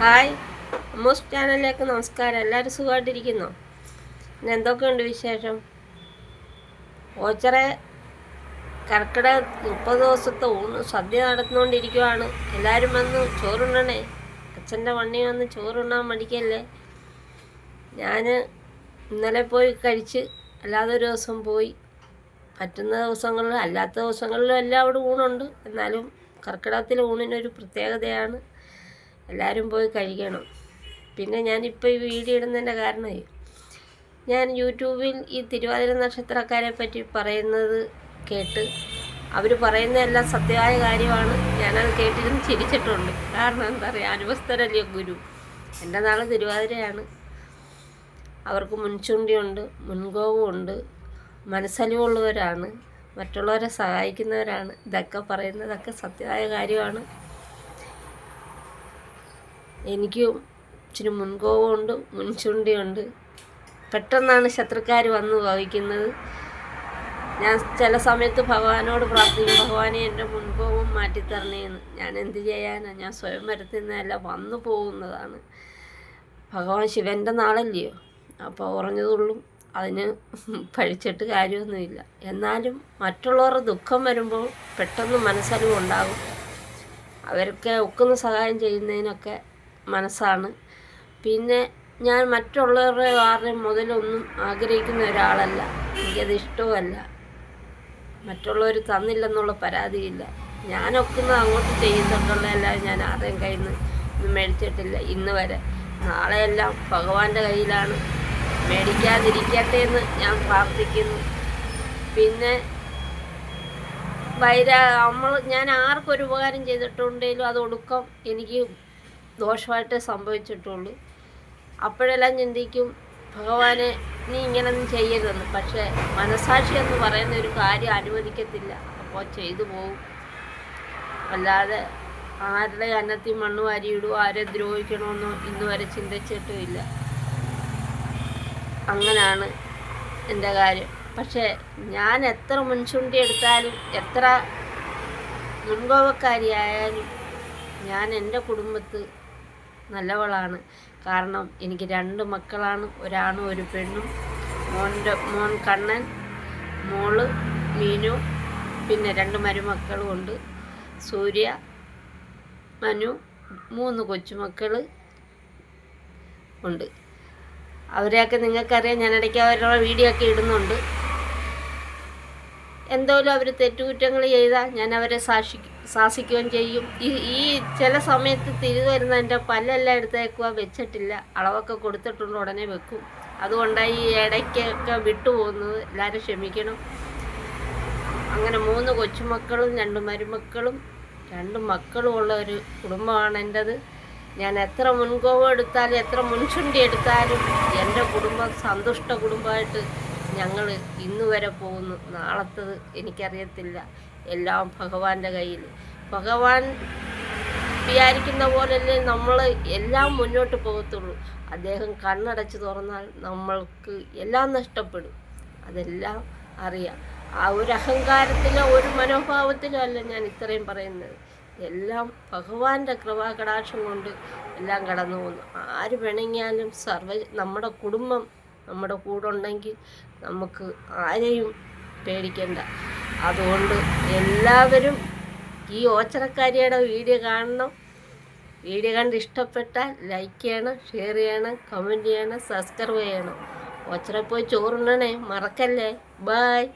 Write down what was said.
Hi അമ്മൂസ് ചാനലിലേക്ക് നമസ്കാരം. എല്ലാവരും സുഖമായിട്ടിരിക്കുന്നോ? പിന്നെ എന്തൊക്കെയുണ്ട് വിശേഷം? ഓച്ചറ കർക്കിടക 30 ദിവസത്തെ സദ്യ നടന്നുകൊണ്ടിരിക്കുവാണ്. എല്ലാവരും വന്ന് ചോറുണ്ണണേ. അച്ഛൻ്റെ വണ്ണി വന്ന് ചോറുണ്ണാൻ മടിക്കല്ലേ. ഞാൻ ഇന്നലെ പോയി കഴിച്ച്, അല്ലാതെ ഒരു ദിവസം പോയി. പറ്റുന്ന ദിവസങ്ങളിലും അല്ലാത്ത ദിവസങ്ങളിലും എല്ലാം അവിടെ ഊണുണ്ട്. എന്നാലും കർക്കിടകത്തിലെ ഊണിനൊരു പ്രത്യേകതയാണ്. എല്ലാവരും പോയി കഴിക്കണം. പിന്നെ ഞാനിപ്പോൾ ഈ വീഡിയോ ഇടുന്നതിൻ്റെ കാരണമേ, ഞാൻ യൂട്യൂബിൽ ഈ തിരുവാതിര നക്ഷത്രക്കാരെ പറ്റി പറയുന്നത് കേട്ട്, അവർ പറയുന്നതെല്ലാം സത്യമായ കാര്യമാണ്. ഞാനത് കേട്ടിരുന്ന് ചിരിച്ചിട്ടുണ്ട്. കാരണം എന്താ പറയുക, അനുഭവസ്ഥരല്ലേ ഗുരു. എൻ്റെ നാളെ തിരുവാതിരയാണ്. അവർക്ക് മുൻചുണ്ടിയുണ്ട്, മുൻകോപമുണ്ട്, മനസ്സലിവുള്ളവരാണ്, മറ്റുള്ളവരെ സഹായിക്കുന്നവരാണ്. ഇതൊക്കെ പറയുന്നതൊക്കെ സത്യമായ കാര്യമാണ്. എനിക്കും ഇച്ചിരി മുൻകോപമുണ്ട്, മുൻചുണ്ടിയുണ്ട്. പെട്ടെന്നാണ് ശത്രുക്കാർ വന്ന് ഭവിക്കുന്നത്. ഞാൻ ചില സമയത്ത് ഭഗവാനോട് പ്രാർത്ഥിക്കും, ഭഗവാനെ എൻ്റെ മുൻകോപം മാറ്റിത്തരണേന്ന്. ഞാൻ എന്ത് ചെയ്യാനാണ്? ഞാൻ സ്വയം വരുത്തുന്നതല്ല, വന്നു പോകുന്നതാണ്. ഭഗവാൻ ശിവൻ്റെ നാളല്ലയോ, അപ്പോൾ ഉറഞ്ഞതുള്ളും അതിന് പഴിച്ചിട്ട് കാര്യമൊന്നുമില്ല. എന്നാലും മറ്റുള്ളവരുടെ ദുഃഖം വരുമ്പോൾ പെട്ടെന്ന് മനസ്സലിവുണ്ടാകും. അവർക്ക് ഒക്കുന്ന സഹായം ചെയ്യുന്നതിനൊക്കെ മനസ്സാണ്. പിന്നെ ഞാൻ മറ്റുള്ളവരുടെ ആരുടെയും മുതലൊന്നും ആഗ്രഹിക്കുന്ന ഒരാളല്ല. എനിക്കത് ഇഷ്ടവുമല്ല. മറ്റുള്ളവർ തന്നില്ലെന്നുള്ള പരാതിയില്ല. ഞാനൊക്കുന്ന അങ്ങോട്ട് ചെയ്യുന്നുള്ളതെല്ലാം ഞാൻ ആരുടെയും കയ്യിൽ നിന്ന് മേടിച്ചിട്ടില്ല ഇന്ന് വരെ. നാളെയെല്ലാം ഭഗവാന്റെ കയ്യിലാണ്. മേടിക്കാതിരിക്കട്ടെ എന്ന് ഞാൻ പ്രാർത്ഥിക്കുന്നു. പിന്നെ ഞാൻ ആർക്കൊരു ഉപകാരം ചെയ്തിട്ടുണ്ടെങ്കിലും അത് ഒടുക്കം എനിക്ക് ദോഷമായിട്ടേ സംഭവിച്ചിട്ടുള്ളൂ. അപ്പോഴെല്ലാം ചിന്തിക്കും, ഭഗവാനെ നീ ഇങ്ങനൊന്നും ചെയ്യരുതെന്ന്. പക്ഷേ മനസാക്ഷി എന്ന് പറയുന്ന ഒരു കാര്യം അനുവദിക്കത്തില്ല. അപ്പോൾ ചെയ്തു പോകും. അല്ലാതെ ആരുടെ അന്നത്തിൽ മണ്ണ് വാരിയിടുവോ, ആരെ ദ്രോഹിക്കണമെന്നോ ഇന്ന് വരെ ചിന്തിച്ചിട്ടുമില്ല. അങ്ങനെയാണ് എൻ്റെ കാര്യം. പക്ഷേ ഞാൻ എത്ര മുൻചുണ്ടി എടുത്താലും, എത്ര മുൻകോപക്കാരിയായാലും, ഞാൻ എൻ്റെ കുടുംബത്ത് നല്ലവളാണ്. കാരണം എനിക്ക് 2 മക്കളാണ്, ഒരാണും ഒരു പെണ്ണും. മോൻ കണ്ണൻ, മോള് മീനു, പിന്നെ 2 മരുമക്കളും ഉണ്ട്, സൂര്യ, മനു, 3 കൊച്ചുമക്കൾ ഉണ്ട്. അവരെയൊക്കെ നിങ്ങൾക്കറിയാം. ഞാൻ ഇടയ്ക്ക് അവരുടെ വീഡിയോ ഒക്കെ ഇടുന്നുണ്ട്. എന്തോലും അവർ തെറ്റുകുറ്റങ്ങൾ ചെയ്താൽ ഞാൻ അവരെ ശാസിക്കുകയും ചെയ്യും. ഈ ചില സമയത്ത് തിരിവരുന്ന എൻ്റെ പല്ലെല്ലാം എടുത്തേക്കുക, വെച്ചിട്ടില്ല. അളവൊക്കെ കൊടുത്തിട്ടുണ്ട്, ഉടനെ വെക്കും. അതുകൊണ്ടാണ് ഈ ഇടയ്ക്കൊക്കെ വിട്ടുപോകുന്നത്. എല്ലാവരും ക്ഷമിക്കണം. അങ്ങനെ 3 കൊച്ചുമക്കളും 2 മരുമക്കളും 2 മക്കളും ഉള്ള ഒരു കുടുംബമാണ് എൻ്റെത്. ഞാൻ എത്ര മുൻകോപം എടുത്താലും, എത്ര മുൻചുണ്ടി എടുത്താലും, എൻ്റെ കുടുംബം സന്തുഷ്ട കുടുംബമായിട്ട് ഞങ്ങൾ ഇന്ന് വരെ പോകുന്നു. നാളത്തത് എനിക്കറിയത്തില്ല. എല്ലാം ഭഗവാന്റെ കയ്യിൽ. ഭഗവാൻ വിചാരിക്കുന്ന പോലല്ലേ നമ്മൾ എല്ലാം മുന്നോട്ട് പോകത്തുള്ളൂ. അദ്ദേഹം കണ്ണടച്ച് തുറന്നാൽ നമ്മൾക്ക് എല്ലാം നഷ്ടപ്പെടും. അതെല്ലാം അറിയാം. ആ ഒരു അഹങ്കാരത്തിലോ ഒരു മനോഭാവത്തിലോ അല്ല ഞാൻ ഇത്രയും പറയുന്നത്. എല്ലാം ഭഗവാന്റെ കൃപാകടാക്ഷം കൊണ്ട് എല്ലാം കടന്നു പോകുന്നു. ആര് പിണങ്ങിയാലും നമ്മുടെ കുടുംബം നമ്മുടെ കൂടെ ഉണ്ടെങ്കിൽ നമുക്ക് ആരെയും പേടിക്കണ്ട. അതുകൊണ്ട് എല്ലാവരും ഈ ഓച്ചറക്കാരിയുടെ വീഡിയോ കാണണം. വീഡിയോ കണ്ട് ഇഷ്ടപ്പെട്ടാൽ ലൈക്ക് ചെയ്യണം, ഷെയർ ചെയ്യണം, കമൻറ്റ് ചെയ്യണം, സബ്സ്ക്രൈബ് ചെയ്യണം. ഓച്ചറ പോയി ചോറുണ്ണണേ, മറക്കല്ലേ. ബായ്.